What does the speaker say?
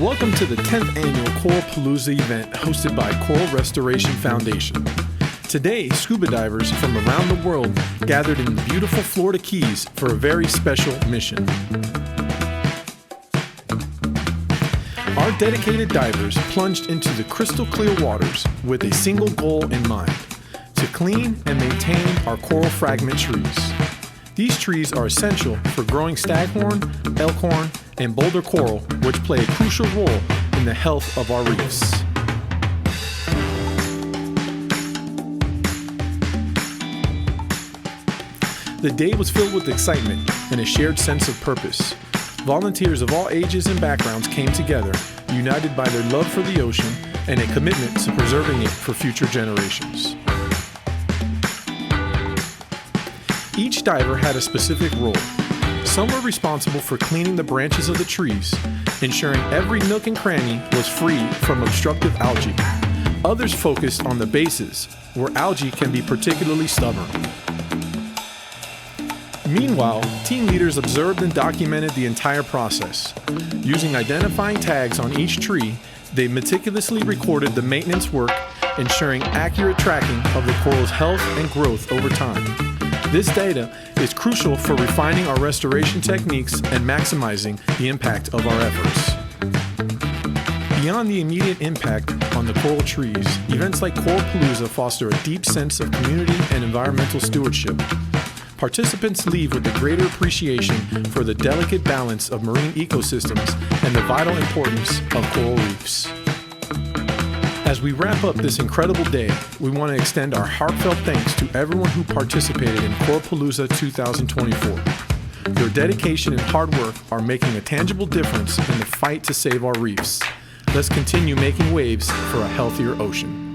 Welcome to the 10th annual Coralpalooza event hosted by Coral Restoration Foundation. Today, scuba divers from around the world gathered in the beautiful Florida Keys for a very special mission. Our dedicated divers plunged into the crystal clear waters with a single goal in mind: to clean and maintain our coral fragment trees. These trees are essential for growing staghorn, elkhorn, and boulder coral, which play a crucial role in the health of our reefs. The day was filled with excitement and a shared sense of purpose. Volunteers of all ages and backgrounds came together, united by their love for the ocean and a commitment to preserving it for future generations. Each diver had a specific role. Some were responsible for cleaning the branches of the trees, ensuring every nook and cranny was free from obstructive algae. Others focused on the bases, where algae can be particularly stubborn. Meanwhile, team leaders observed and documented the entire process. Using identifying tags on each tree, they meticulously recorded the maintenance work, ensuring accurate tracking of the coral's health and growth over time. This data is crucial for refining our restoration techniques and maximizing the impact of our efforts. Beyond the immediate impact on the coral trees, events like Coralpalooza foster a deep sense of community and environmental stewardship. Participants leave with a greater appreciation for the delicate balance of marine ecosystems and the vital importance of coral reefs. As we wrap up this incredible day, we want to extend our heartfelt thanks to everyone who participated in Coralpalooza 2024. Your dedication and hard work are making a tangible difference in the fight to save our reefs. Let's continue making waves for a healthier ocean.